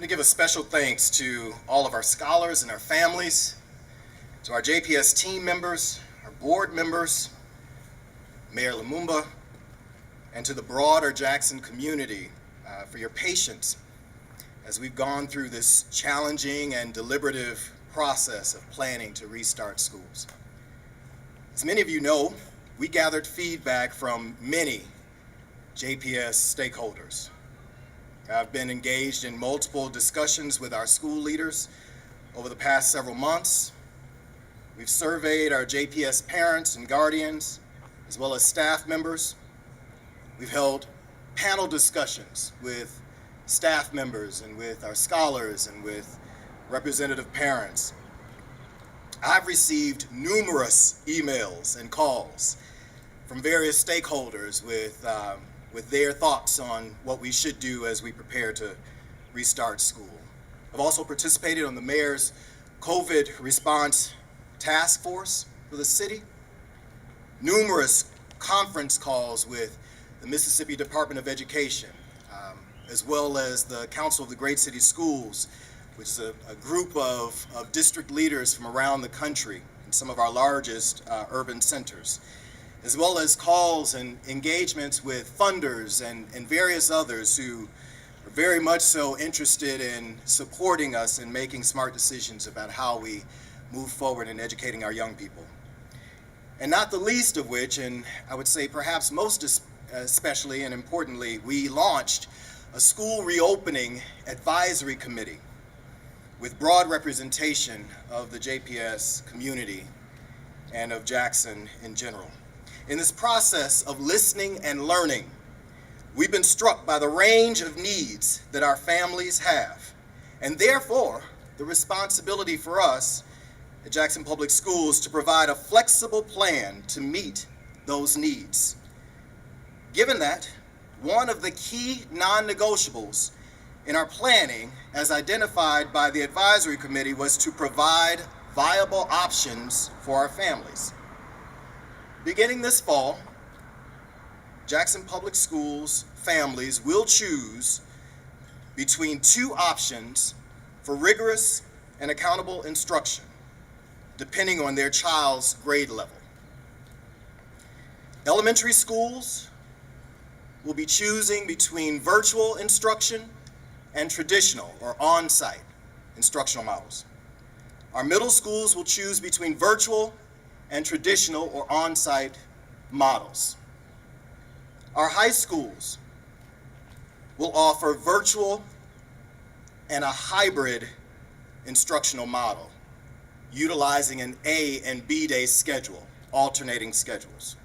want to give a special thanks to all of our scholars and our families, to our JPS team members, our board members, Mayor Lumumba, and to the broader Jackson community for your patience as we've gone through this challenging and deliberative process of planning to restart schools. As many of you know, we gathered feedback from many JPS stakeholders. I've been engaged in multiple discussions with our school leaders over the past several months. We've surveyed our JPS parents and guardians, as well as staff members. We've held panel discussions with staff members and with our scholars and with representative parents. I've received numerous emails and calls from various stakeholders with their thoughts on what we should do as we prepare to restart school. I've also participated on the mayor's COVID response task force for the city, numerous conference calls with the Mississippi Department of Education, as well as the Council of the Great City Schools, which is a group of district leaders from around the country in some of our largest urban centers, as well as calls and engagements with funders and various others who are very much so interested in supporting us in making smart decisions about how we move forward in educating our young people. And not the least of which, and I would say perhaps most especially and importantly, we launched a school reopening advisory committee with broad representation of the JPS community and of Jackson in general. In this process of listening and learning, we've been struck by the range of needs that our families have, and therefore the responsibility for us at Jackson Public Schools to provide a flexible plan to meet those needs. Given that, one of the key non-negotiables in our planning, as identified by the advisory committee, was to provide viable options for our families. Beginning this fall, Jackson Public Schools families will choose between two options for rigorous and accountable instruction, depending on their child's grade level. Elementary schools will be choosing between virtual instruction and traditional or on-site instructional models. Our middle schools will choose between virtual and traditional or on-site models. Our high schools will offer virtual and a hybrid instructional model, utilizing an A and B day schedule, alternating schedules.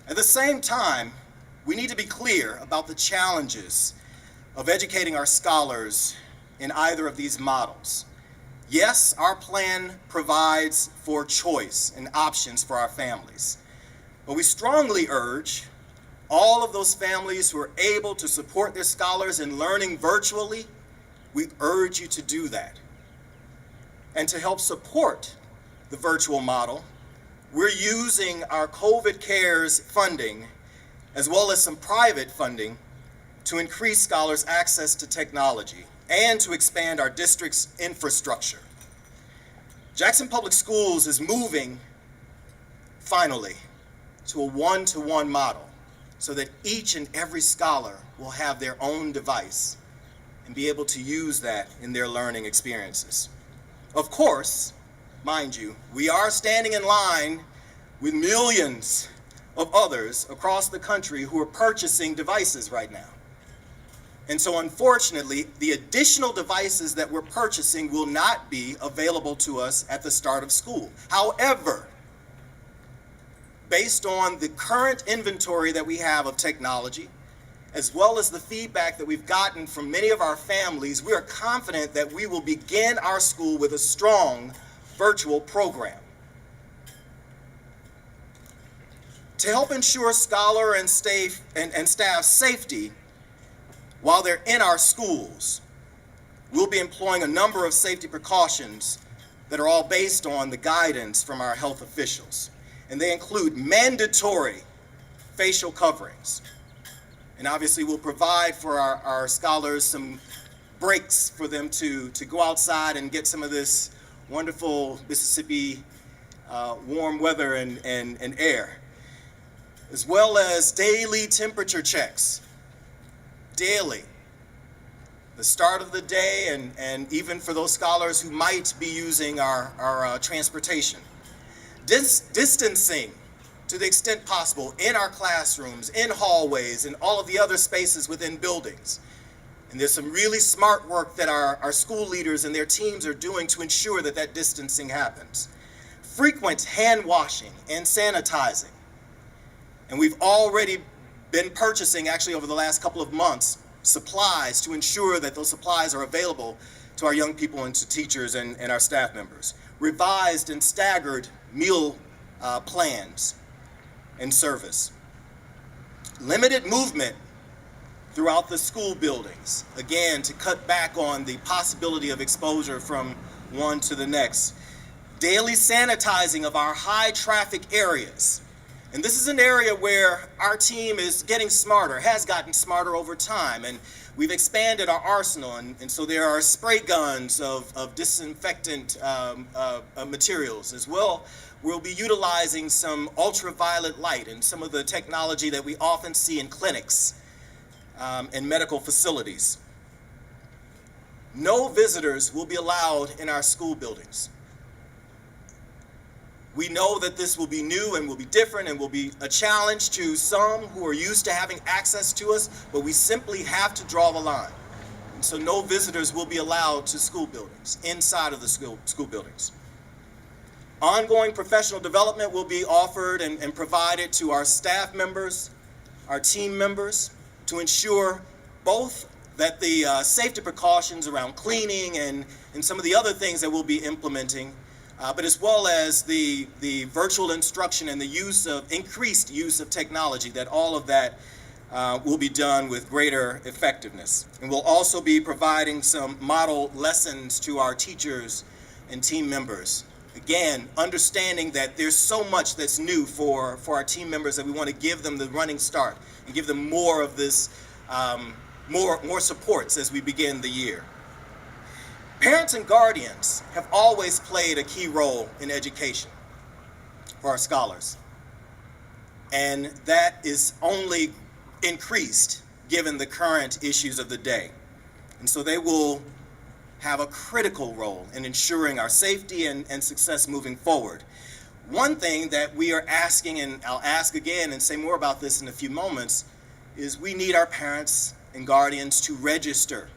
At the same time, we need to be clear about the challenges of educating our scholars in either of these models. Yes, our plan provides for choice and options for our families, but we strongly urge all of those families who are able to support their scholars in learning virtually, we urge you to do that. And to help support the virtual model, we're using our COVID CARES funding, as well as some private funding, to increase scholars' access to technology and to expand our district's infrastructure. Jackson Public Schools is moving, finally, to a one-to-one model so that each and every scholar will have their own device and be able to use that in their learning experiences. Of course, mind you, we are standing in line with millions of others across the country who are purchasing devices right now. And so unfortunately, the additional devices that we're purchasing will not be available to us at the start of school. However, based on the current inventory that we have of technology, as well as the feedback that we've gotten from many of our families, we are confident that we will begin our school with a strong virtual program. To help ensure scholar and staff safety while they're in our schools, we'll be employing a number of safety precautions that are all based on the guidance from our health officials. And they include mandatory facial coverings And obviously we'll provide for our scholars some breaks for them to go outside and get some of this wonderful Mississippi warm weather and air, as well as daily temperature checks, daily, the start of the day, and even for those scholars who might be using our transportation. Distancing to the extent possible in our classrooms, in hallways, and all of the other spaces within buildings. And there's some really smart work that our school leaders and their teams are doing to ensure that that distancing happens. Frequent hand washing and sanitizing. And we've already been purchasing, actually over the last couple of months, supplies to ensure that those supplies are available to our young people and to teachers and our staff members. Revised and staggered meal plans and service. Limited movement throughout the school buildings, again, to cut back on the possibility of exposure from one to the next. Daily sanitizing of our high traffic areas. And this is an area where our team is getting smarter, has gotten smarter over time, and we've expanded our arsenal, and so there are spray guns of disinfectant materials as well. We'll be utilizing some ultraviolet light and some of the technology that we often see in clinics and medical facilities. No visitors will be allowed in our school buildings. We know that this will be new and will be different and will be a challenge to some who are used to having access to us, but we simply have to draw the line. And so no visitors will be allowed to school buildings, inside of the school buildings. Ongoing professional development will be offered and provided to our staff members, our team members, to ensure both that the safety precautions around cleaning and some of the other things that we'll be implementing, but as well as the virtual instruction and the increased use of technology, that all of that will be done with greater effectiveness. And we'll also be providing some model lessons to our teachers and team members. Again, understanding that there's so much that's new for our team members that we want to give them the running start and give them more of this, more supports as we begin the year. Parents and guardians have always played a key role in education for our scholars. And that is only increased given the current issues of the day. And so they will have a critical role in ensuring our safety and success moving forward. One thing that we are asking, and I'll ask again and say more about this in a few moments, is we need our parents and guardians to register.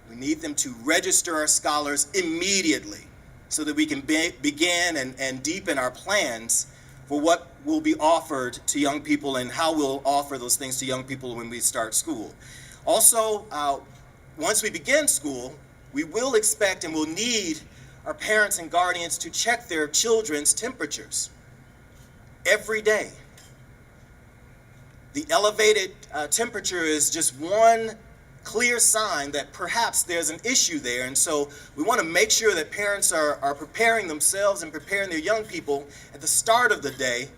We need them to register our scholars immediately so that we can begin and deepen our plans for what will be offered to young people and how we'll offer those things to young people when we start school. Also, once we begin school, we will expect and will need our parents and guardians to check their children's temperatures every day. The elevated temperature is just one clear sign that perhaps there's an issue there, and so we want to make sure that parents are preparing themselves and preparing their young people at the start of the day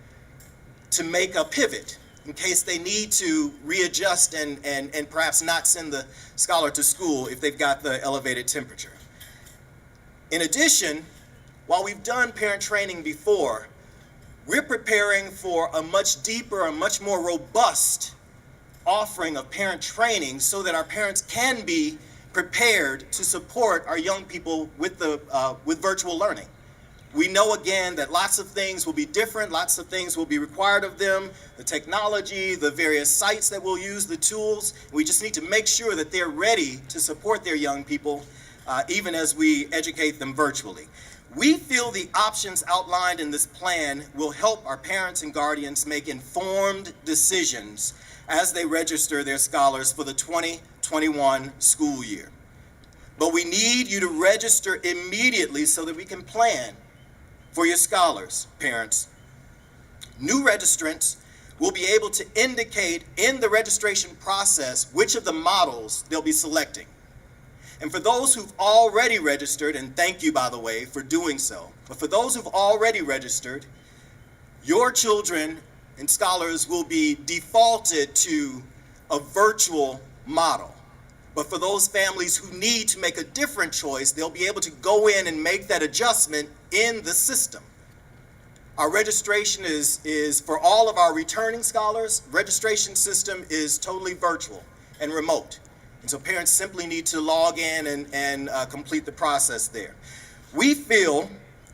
to make a pivot in case they need to readjust and perhaps not send the scholar to school if they've got the elevated temperature. In addition, while we've done parent training before, we're preparing for a much deeper and much more robust offering of parent training so that our parents can be prepared to support our young people with virtual learning. We know again that lots of things will be different, lots of things will be required of them, the technology, the various sites that we'll use, the tools. We just need to make sure that they're ready to support their young people even as we educate them virtually. We feel the options outlined in this plan will help our parents and guardians make informed decisions as they register their scholars for the 2021 school year. But we need you to register immediately so that we can plan for your scholars, parents. New registrants will be able to indicate in the registration process which of the models they'll be selecting. And for those who've already registered, and thank you, by the way, for doing so, but for those who've already registered, your children and scholars will be defaulted to a virtual model. But for those families who need to make a different choice, they'll be able to go in and make that adjustment in the system. Our registration is for all of our returning scholars. Registration system is totally virtual and remote. And so parents simply need to log in and complete the process there. We feel,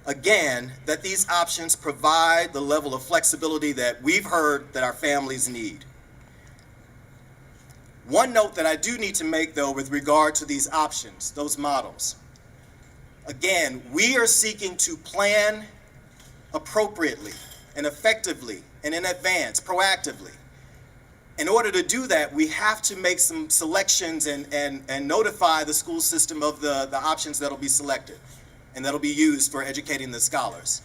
again, that these options provide the level of flexibility that we've heard that our families need. One note that I do need to make, though, with regard to these options, those models. Again, we are seeking to plan appropriately and effectively and in advance, proactively. In order to do that, we have to make some selections and notify the school system of the options that'll be selected and that'll be used for educating the scholars.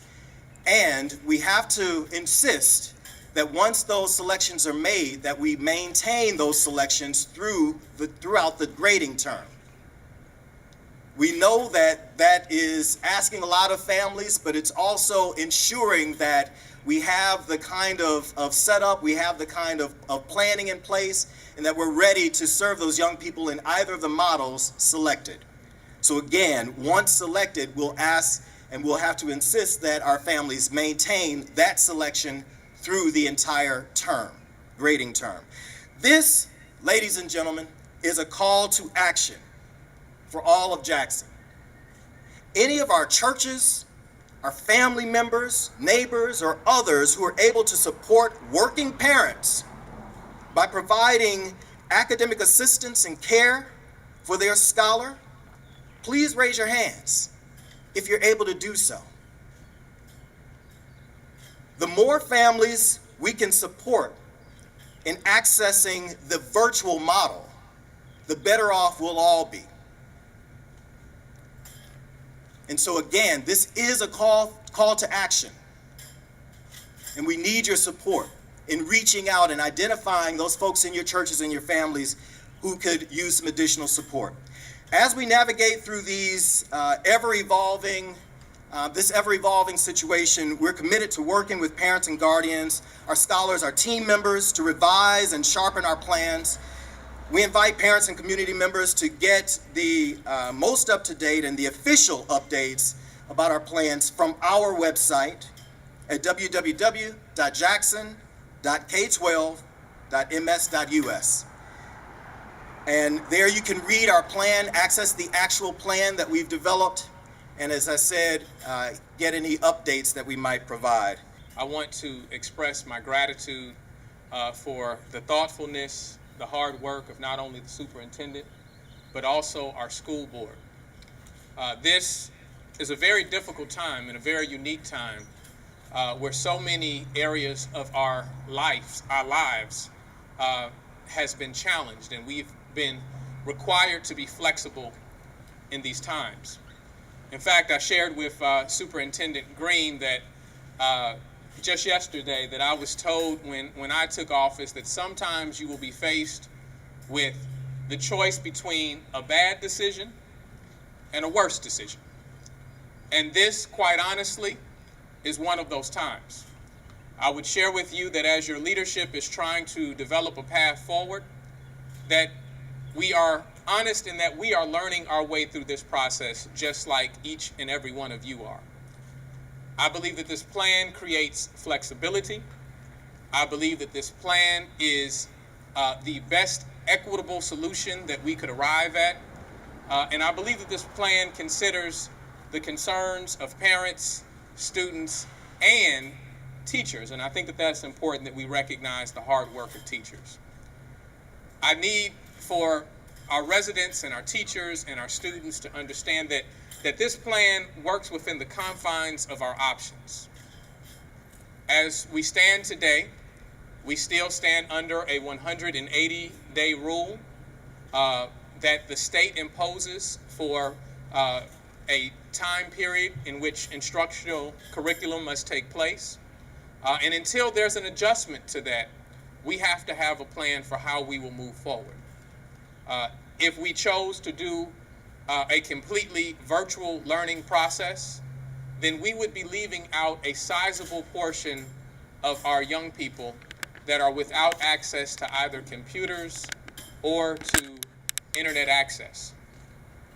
And we have to insist that once those selections are made, that we maintain those selections throughout the grading term. We know that that is asking a lot of families, but it's also ensuring that we have the kind of setup, we have the kind of planning in place, and that we're ready to serve those young people in either of the models selected. So again, once selected, we'll ask and we'll have to insist that our families maintain that selection through the entire term, grading term. This, ladies and gentlemen, is a call to action for all of Jackson. Any of our churches, our family members, neighbors, or others who are able to support working parents by providing academic assistance and care for their scholar, please raise your hands if you're able to do so. The more families we can support in accessing the virtual model, the better off we'll all be. And so again, this is a call to action. And we need your support in reaching out and identifying those folks in your churches and your families who could use some additional support. As we navigate through these ever-evolving situation, we're committed to working with parents and guardians, our scholars, our team members to revise and sharpen our plans. We invite parents and community members to get the most up-to-date and the official updates about our plans from our website at www.jackson.k12.ms.us. And there you can read our plan, access the actual plan that we've developed, and as I said, get any updates that we might provide. I want to express my gratitude for the thoughtfulness, the hard work of not only the superintendent, but also our school board. This is a very difficult time and a very unique time where so many areas of our lives has been challenged, and we've been required to be flexible in these times. In fact, I shared with Superintendent Green that just yesterday that I was told when I took office that sometimes you will be faced with the choice between a bad decision and a worse decision. And this, quite honestly, is one of those times. I would share with you that as your leadership is trying to develop a path forward, that we are honest in that we are learning our way through this process just like each and every one of you are. I believe that this plan creates flexibility. I believe that this plan is the best equitable solution that we could arrive at. And I believe that this plan considers the concerns of parents, students, and teachers. And I think that that's important that we recognize the hard work of teachers. I need for our residents and our teachers and our students to understand that this plan works within the confines of our options. As we stand today, we still stand under a 180-day rule that the state imposes for a time period in which instructional curriculum must take place. And until there's an adjustment to that, we have to have a plan for how we will move forward. If we chose to do a completely virtual learning process, then we would be leaving out a sizable portion of our young people that are without access to either computers or to internet access.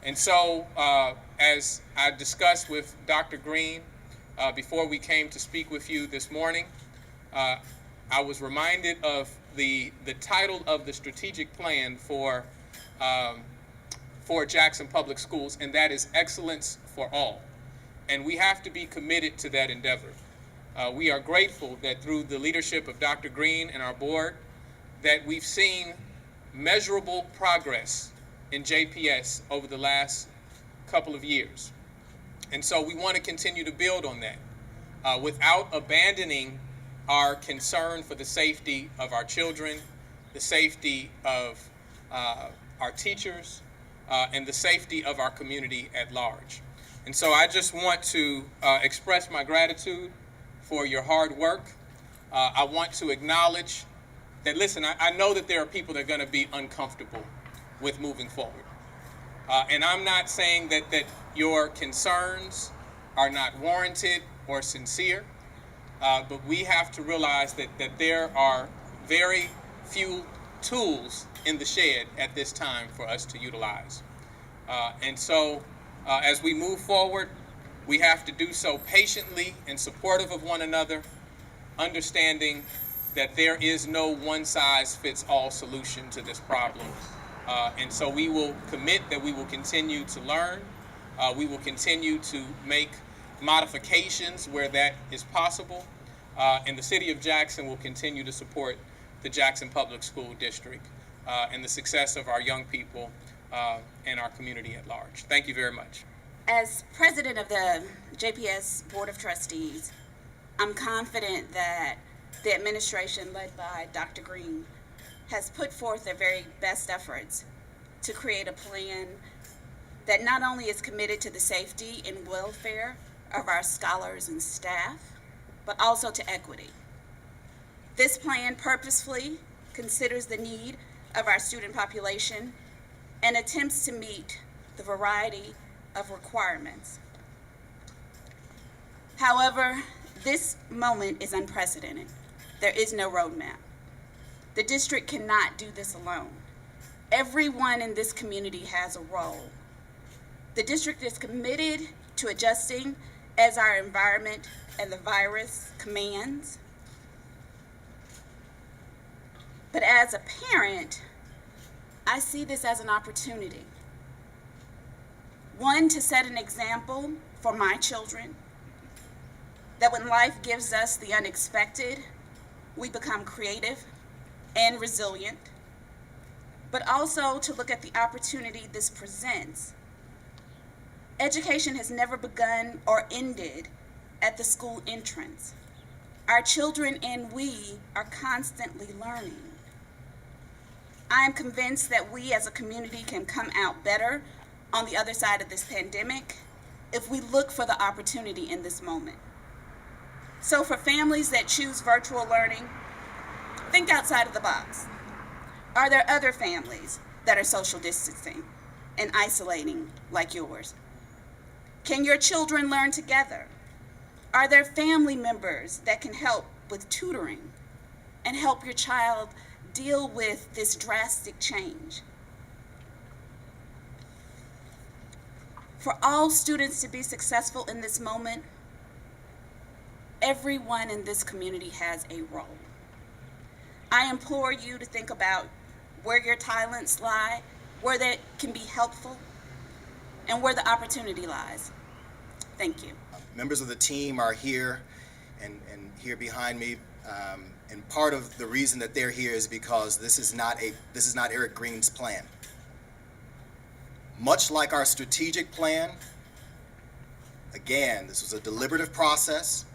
And so, as I discussed with Dr. Green before we came to speak with you this morning, I was reminded of the title of the strategic plan for Jackson Public Schools, and that is Excellence for All. And we have to be committed to that endeavor. We are grateful that through the leadership of Dr. Green and our board, that we've seen measurable progress in JPS over the last couple of years. And so we want to continue to build on that without abandoning our concern for the safety of our children, the safety of our teachers, and the safety of our community at large. And so I just want to express my gratitude for your hard work. I want to acknowledge that, listen, I know that there are people that are going to be uncomfortable with moving forward. And I'm not saying that your concerns are not warranted or sincere, but we have to realize that there are very few tools in the shed at this time for us to utilize. And so as we move forward, we have to do so patiently and supportive of one another, understanding that there is no one-size-fits-all solution to this problem. And so we will commit that we will continue to learn. We will continue to make modifications where that is possible. And the City of Jackson will continue to support the Jackson Public School District and the success of our young people and our community at large. Thank you very much. As president of the JPS Board of Trustees, I'm confident that the administration led by Dr. Green has put forth their very best efforts to create a plan that not only is committed to the safety and welfare of our scholars and staff, but also to equity. This plan purposefully considers the need of our student population and attempts to meet the variety of requirements. However, this moment is unprecedented. There is no roadmap. The district cannot do this alone. Everyone in this community has a role. The district is committed to adjusting as our environment and the virus commands. But as a parent, I see this as an opportunity. One, to set an example for my children, that when life gives us the unexpected, we become creative and resilient, but also to look at the opportunity this presents. Education has never begun or ended at the school entrance. Our children and we are constantly learning. I am convinced that we as a community can come out better on the other side of this pandemic if we look for the opportunity in this moment. So for families that choose virtual learning, think outside of the box. Are there other families that are social distancing and isolating like yours? Can your children learn together? Are there family members that can help with tutoring and help your child deal with this drastic change? For all students to be successful in this moment, everyone in this community has a role. I implore you to think about where your talents lie, where they can be helpful, and where the opportunity lies. Thank you. Members of the team are here and here behind me, and part of the reason that they're here is because this is not Eric Green's plan. Much like our strategic plan, again, this was a deliberative process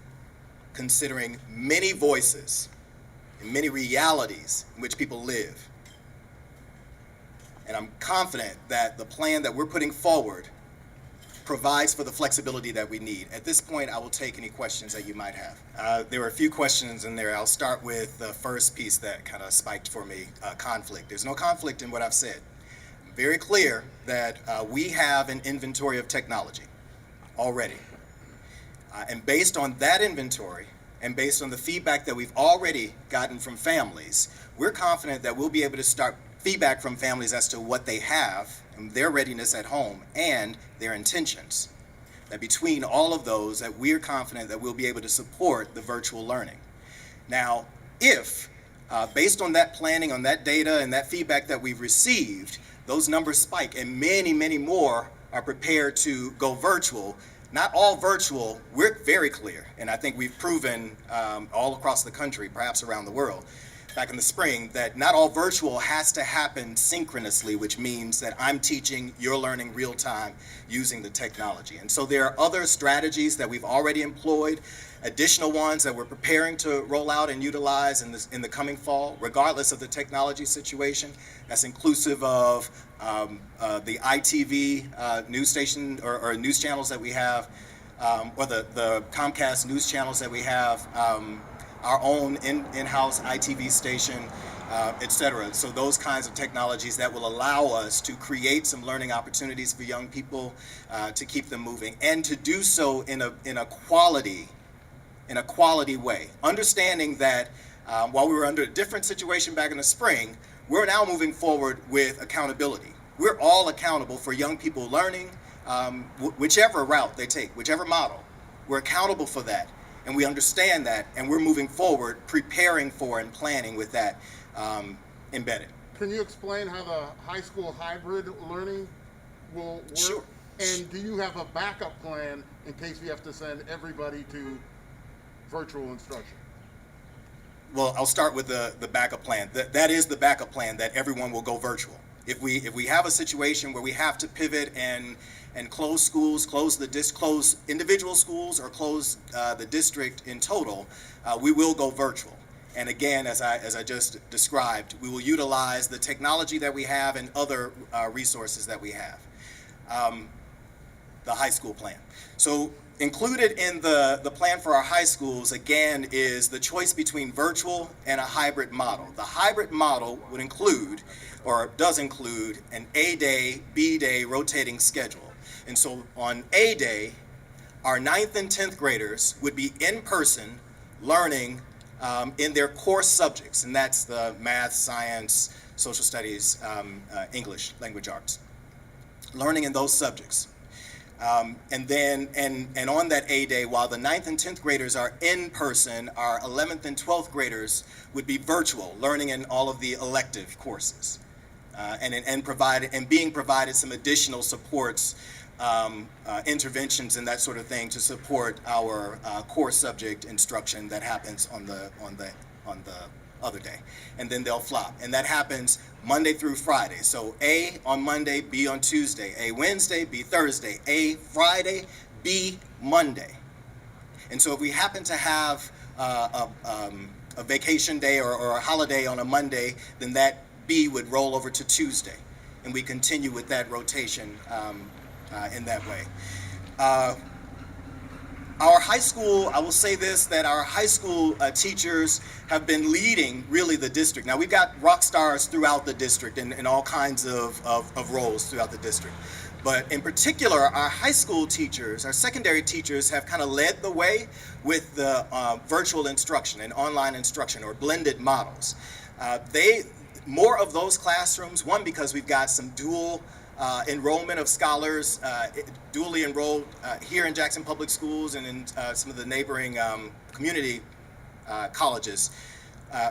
considering many voices and many realities in which people live. And I'm confident that the plan that we're putting forward provides for the flexibility that we need. At this point, I will take any questions that you might have. There were a few questions in there. I'll start with the first piece that kind of spiked for me, conflict. There's no conflict in what I've said. I'm very clear that we have an inventory of technology already. And based on that inventory, and based on the feedback that we've already gotten from families, we're confident that we'll be able to start feedback from families as to what they have and their readiness at home and their intentions. That between all of those, that we're confident that we'll be able to support the virtual learning. Now, if based on that planning, on that data and that feedback that we've received, those numbers spike and many, many more are prepared to go virtual, not all virtual, we're very clear, and I think we've proven all across the country, perhaps around the world, back in the spring, that not all virtual has to happen synchronously, which means that I'm teaching, you're learning real time using the technology. And so there are other strategies that we've already employed, additional ones that we're preparing to roll out and utilize in the coming fall, regardless of the technology situation. That's inclusive of the ITV news station or news channels that we have, or the Comcast news channels that we have, our own in-house ITV station, et cetera. So those kinds of technologies that will allow us to create some learning opportunities for young people, to keep them moving, and to do so in a quality way. Understanding that while we were under a different situation back in the spring, we're now moving forward with accountability. We're all accountable for young people learning, whichever route they take, whichever model. We're accountable for that, and we understand that, and we're moving forward, preparing for and planning with that embedded. Can you explain how the high school hybrid learning will work? Sure. And do you have a backup plan in case we have to send everybody to virtual instruction? Well, I'll start with the backup plan. That is the backup plan, that everyone will go virtual. If we have a situation where we have to pivot and close schools, close individual schools, or close the district in total, we will go virtual. And again, as I just described, we will utilize the technology that we have and other resources that we have. The high school plan. So included in the plan for our high schools, again, is the choice between virtual and a hybrid model. The hybrid model would include, or does include, an A-day, B-day rotating schedule. And so on A-day, our 9th and 10th graders would be in person learning in their core subjects, and that's the math, science, social studies, English, language arts. Learning in those subjects. And on that A-day, while the 9th and 10th graders are in person, our 11th and 12th graders would be virtual, learning in all of the elective courses, and being provided some additional supports, interventions and that sort of thing to support our core subject instruction that happens on the other day. And then they'll flop, and that happens Monday through Friday. So A on Monday, B on Tuesday, A Wednesday, B Thursday, A Friday, B Monday. And so if we happen to have a vacation day or a holiday on a Monday, then that B would roll over to Tuesday, and we continue with that rotation in that way. Our high school, I will say this, that our high school teachers have been leading really the district. Now we've got rock stars throughout the district in all kinds of roles throughout the district. But in particular, our high school teachers, our secondary teachers, have kind of led the way with the virtual instruction and online instruction, or blended models. More of those classrooms, one, because we've got some dual enrollment of scholars, dually enrolled here in Jackson Public Schools and in some of the neighboring community colleges.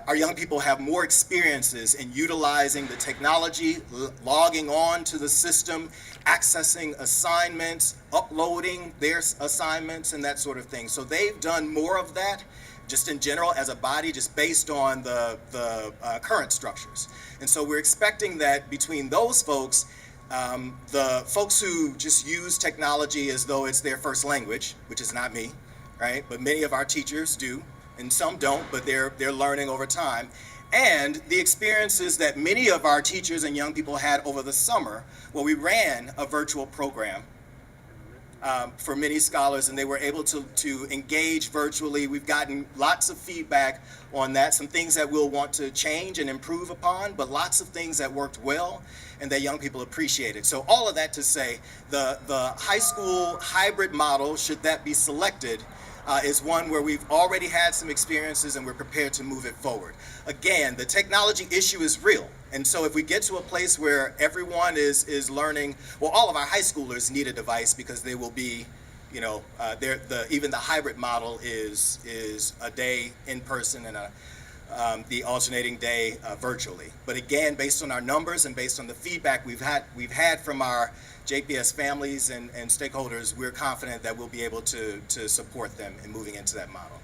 Our young people have more experiences in utilizing the technology, logging on to the system, accessing assignments, uploading their assignments, and that sort of thing. So they've done more of that just in general as a body, just based on the current structures. And so we're expecting that between those folks, the folks who just use technology as though it's their first language, which is not me, right? But many of our teachers do, and some don't, but they're learning over time. And the experiences that many of our teachers and young people had over the summer, where we ran a virtual program for many scholars, and they were able to engage virtually. We've gotten lots of feedback on that, some things that we'll want to change and improve upon, but lots of things that worked well and that young people appreciated. So all of that to say, the high school hybrid model, should that be selected, is one where we've already had some experiences and we're prepared to move it forward. Again, the technology issue is real. And so if we get to a place where everyone is learning, well, all of our high schoolers need a device because they will be, you know, even the hybrid model is a day in person and the alternating day virtually. But again, based on our numbers and based on the feedback we've had from our JPS families and stakeholders, we're confident that we'll be able to support them in moving into that model.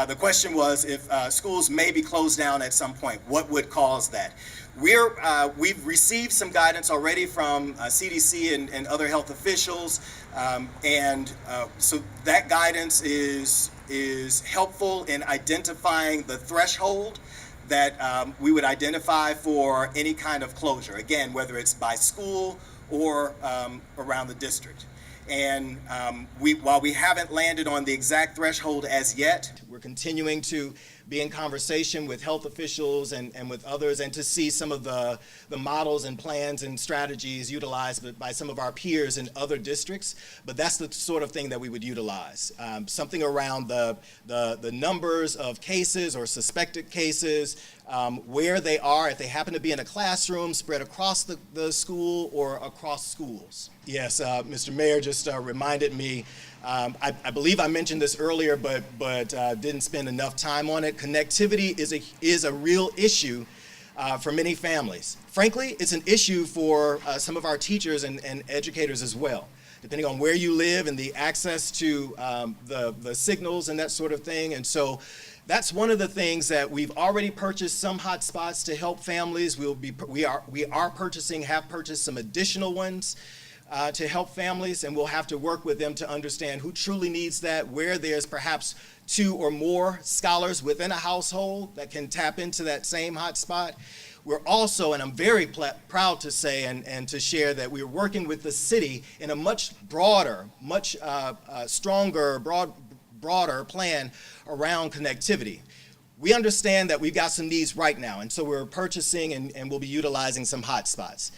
The question was, if schools may be closed down at some point, what would cause that? We've received some guidance already from CDC and other health officials, so that guidance is helpful in identifying the threshold that we would identify for any kind of closure. Again, whether it's by school or around the district. And while we haven't landed on the exact threshold as yet, we're continuing to be in conversation with health officials and with others, and to see some of the models and plans and strategies utilized by some of our peers in other districts. But that's the sort of thing that we would utilize. Something around the numbers of cases or suspected cases, where they are, if they happen to be in a classroom spread across the school or across schools. Yes, Mr. Mayor just reminded me, I believe I mentioned this earlier, but didn't spend enough time on it. Connectivity is a real issue for many families. Frankly, it's an issue for some of our teachers and educators as well, depending on where you live and the access to the signals and that sort of thing. And so that's one of the things that we've already purchased some hotspots to help families. We have purchased some additional ones to help families, and we'll have to work with them to understand who truly needs that, where there's perhaps 2 or more scholars within a household that can tap into that same hotspot. We're also, and I'm very proud to say and to share, that we're working with the city in a much broader, much stronger, broader plan around connectivity. We understand that we've got some needs right now, and so we're purchasing and we'll be utilizing some hotspots.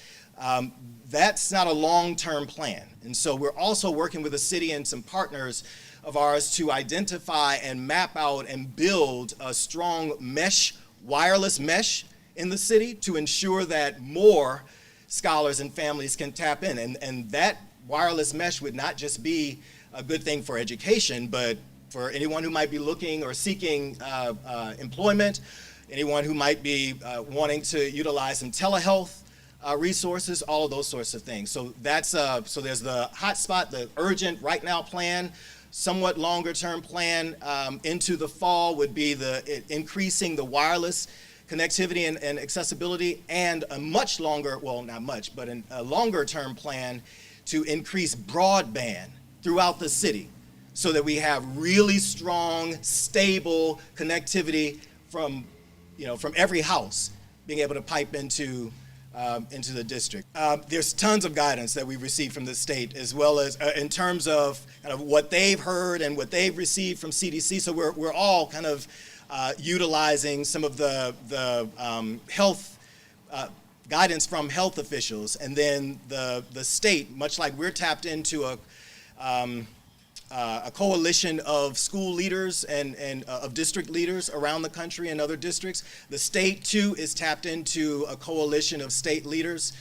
That's not a long-term plan, and so we're also working with the city and some partners of ours to identify and map out and build a strong wireless mesh in the city to ensure that more scholars and families can tap in. And that wireless mesh would not just be a good thing for education, but for anyone who might be looking or seeking employment, anyone who might be wanting to utilize some telehealth resources, all of those sorts of things. So that's so there's the hotspot, the urgent right now plan. Somewhat longer term plan into the fall would be increasing the wireless connectivity and accessibility, and a much longer, well, not much, but a longer term plan to increase broadband throughout the city so that we have really strong, stable connectivity from every house being able to pipe into the district. There's tons of guidance that we've received from the state, as well as in terms of kind of what they've heard and what they've received from CDC. So we're all kind of utilizing some of the health guidance from health officials, and then the state, much like we're tapped into a coalition of school leaders and of district leaders around the country and other districts. The state, too, is tapped into a coalition of state leaders,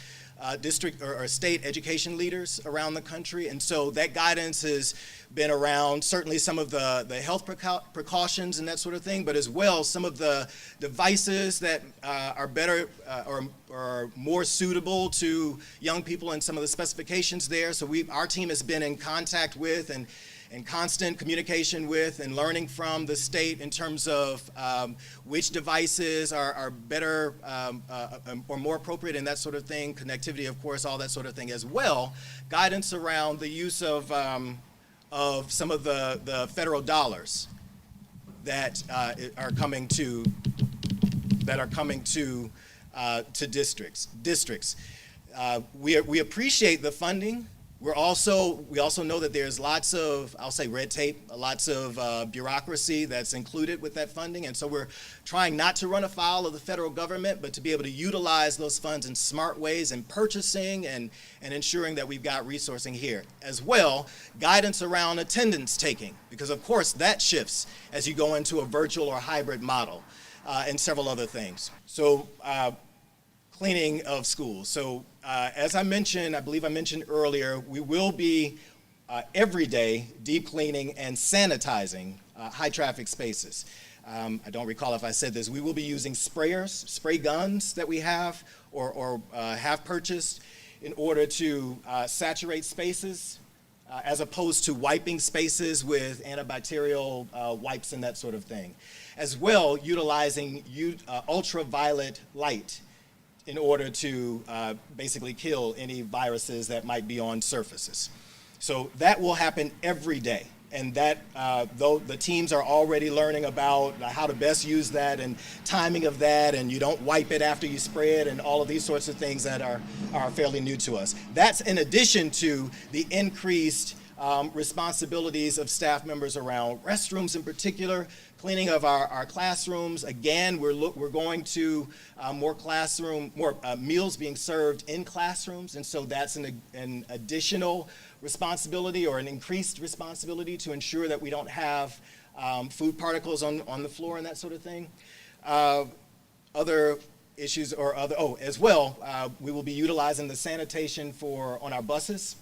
district or state education leaders around the country. And so that guidance has been around certainly some of the health precautions and that sort of thing, but as well some of the devices that are better or more suitable to young people and some of the specifications there. So our team has been in contact with and constant communication with and learning from the state in terms of which devices are better or more appropriate and that sort of thing. Connectivity, of course, all that sort of thing as well. Guidance around the use of some of the federal dollars that are coming to districts. We appreciate the funding. We also know that there's lots of, I'll say, red tape, lots of bureaucracy that's included with that funding, and so we're trying not to run afoul of the federal government, but to be able to utilize those funds in smart ways in purchasing and ensuring that we've got resourcing here. As well, guidance around attendance taking, because of course that shifts as you go into a virtual or hybrid model, and several other things. So cleaning of schools. So as I mentioned, I believe I mentioned earlier, we will be every day deep cleaning and sanitizing high traffic spaces. I don't recall if I said this. We will be using sprayers, spray guns that we have or have purchased in order to saturate spaces as opposed to wiping spaces with antibacterial wipes and that sort of thing. As well, utilizing ultraviolet light in order to basically kill any viruses that might be on surfaces. So that will happen every day. And that, though the teams are already learning about how to best use that and timing of that, and you don't wipe it after you spray it, and all of these sorts of things that are fairly new to us. That's in addition to the increased responsibilities of staff members around restrooms in particular, cleaning of our classrooms. Again, we're going to more meals being served in classrooms, and so that's an additional responsibility or an increased responsibility to ensure that we don't have food particles on the floor and that sort of thing. Other issues as well, we will be utilizing the sanitation on our buses.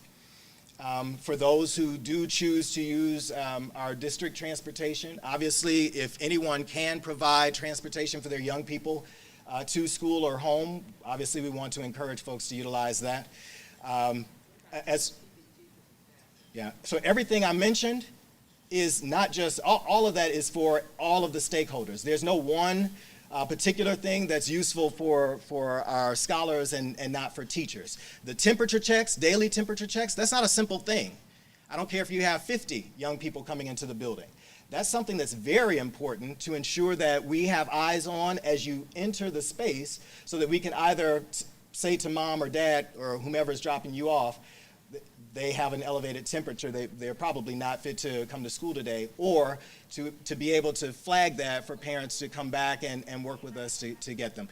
For those who do choose to use our district transportation, obviously, if anyone can provide transportation for their young people to school or home, obviously we want to encourage folks to utilize that. So everything I mentioned is not just, all of that is for all of the stakeholders. There's no one particular thing that's useful for our scholars and not for teachers. The temperature checks, daily temperature checks, that's not a simple thing. I don't care if you have 50 young people coming into the building. That's something that's very important to ensure that we have eyes on as you enter the space so that we can either say to mom or dad or whomever is dropping you off, they have an elevated temperature, they're probably not fit to come to school today, or to be able to flag that for parents to come back and work with us to get them.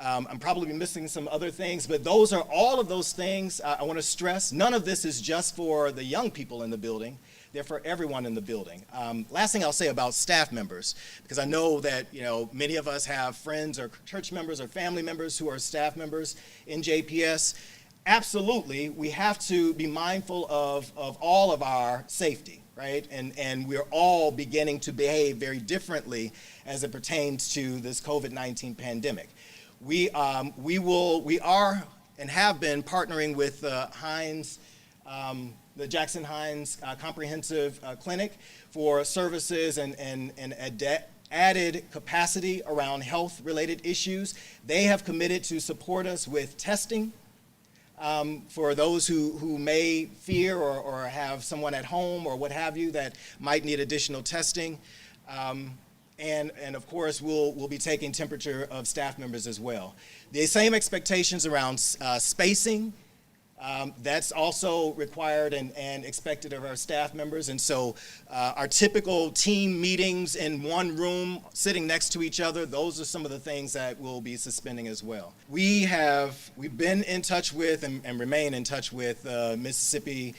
I'm probably missing some other things, but those are all of those things I want to stress. None of this is just for the young people in the building. They're for everyone in the building. Last thing I'll say about staff members, because I know that many of us have friends or church members or family members who are staff members in JPS. Absolutely, we have to be mindful of all of our safety, right? And we're all beginning to behave very differently as it pertains to this COVID-19 pandemic. We are and have been partnering with the Jackson Hines Comprehensive Clinic for services and added capacity around health-related issues. They have committed to support us with testing. For those who may fear or have someone at home or what have you that might need additional testing. And of course, we'll be taking temperature of staff members as well. The same expectations around spacing, that's also required and expected of our staff members. And so our typical team meetings in one room, sitting next to each other, those are some of the things that we'll be suspending as well. We've been in touch with and remain in touch with Mississippi,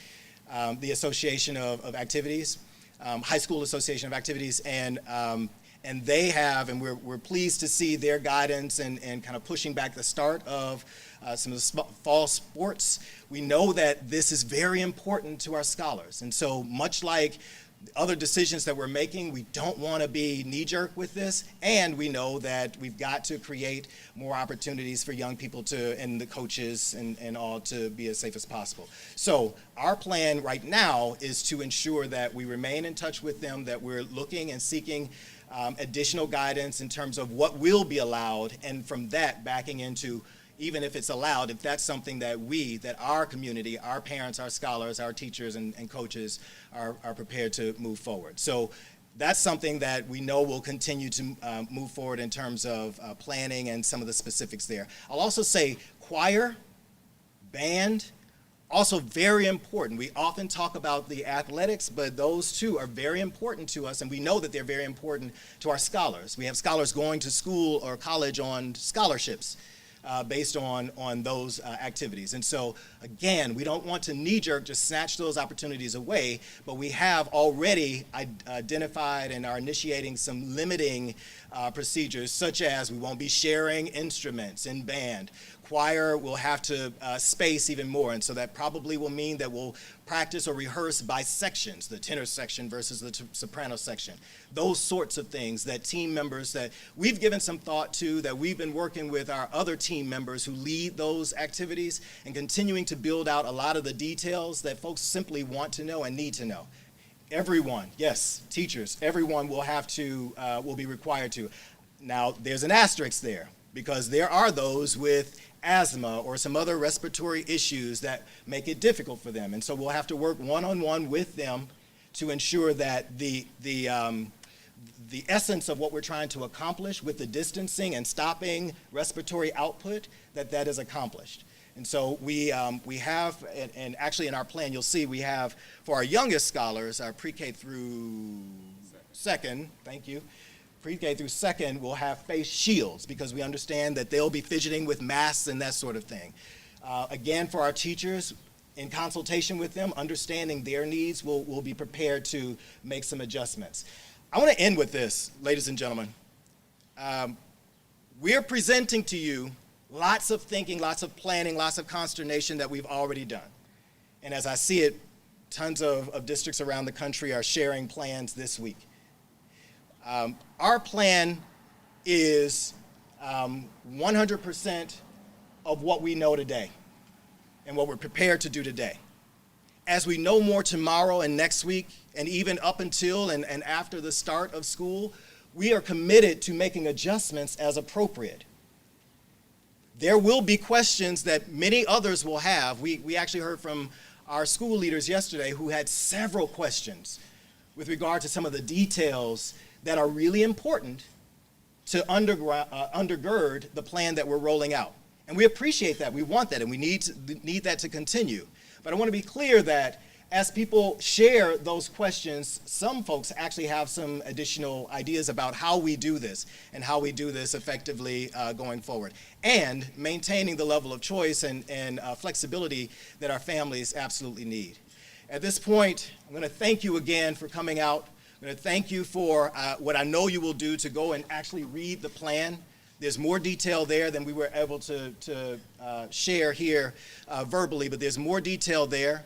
the Association of Activities, High School Association of Activities, and they have, and we're pleased to see their guidance and kind of pushing back the start of some of the fall sports. We know that this is very important to our scholars, and so much like other decisions that we're making, we don't want to be knee-jerk with this, and we know that we've got to create more opportunities for young people and the coaches and all to be as safe as possible. So our plan right now is to ensure that we remain in touch with them, that we're looking and seeking additional guidance in terms of what will be allowed, and from that backing into, even if it's allowed, if that's something that our community, our parents, our scholars, our teachers and coaches are prepared to move forward. So that's something that we know will continue to move forward in terms of planning and some of the specifics there. I'll also say choir, band, Also very important, we often talk about the athletics, but those too are very important to us, and we know that they're very important to our scholars. We have scholars going to school or college on scholarships based on those activities. And so, again, we don't want to knee-jerk just snatch those opportunities away, but we have already identified and are initiating some limiting procedures, such as we won't be sharing instruments in band. Choir will have to space even more, and so that probably will mean that we'll practice or rehearse by sections, the tenor section versus the soprano section. Those sorts of things that team members that we've given some thought to, that we've been working with our other team members who lead those activities and continuing to build out a lot of the details that folks simply want to know and need to know. Everyone, yes, teachers, everyone will have to, will be required to. Now, there's an asterisk there, because there are those with asthma or some other respiratory issues that make it difficult for them. And so we'll have to work one-on-one with them to ensure that the essence of what we're trying to accomplish with the distancing and stopping respiratory output, that is accomplished. And so we have, and actually in our plan you'll see we have, for our youngest scholars, our pre-K through second, thank you, pre-K through second will have face shields because we understand that they'll be fidgeting with masks and that sort of thing. Again, for our teachers, in consultation with them, understanding their needs, we'll be prepared to make some adjustments. I want to end with this, ladies and gentlemen. We're presenting to you lots of thinking, lots of planning, lots of consternation that we've already done. And as I see it, tons of districts around the country are sharing plans this week. Our plan is 100% of what we know today and what we're prepared to do today. As we know more tomorrow and next week, and even up until and after the start of school, we are committed to making adjustments as appropriate. There will be questions that many others will have. We actually heard from our school leaders yesterday who had several questions with regard to some of the details that are really important to undergird the plan that we're rolling out. And we appreciate that, we want that, and we need that to continue. But I want to be clear that as people share those questions, some folks actually have some additional ideas about how we do this and how we do this effectively going forward, and maintaining the level of choice and flexibility that our families absolutely need. At this point, I'm going to thank you again for coming out. I'm going to thank you for what I know you will do to go and actually read the plan. There's more detail there than we were able to share here verbally, but there's more detail there.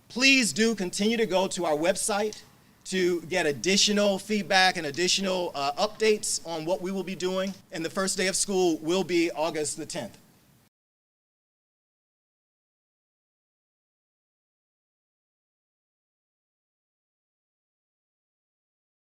Please do continue to go to our website to get additional feedback and additional updates on what we will be doing. And the first day of school will be August the 10th.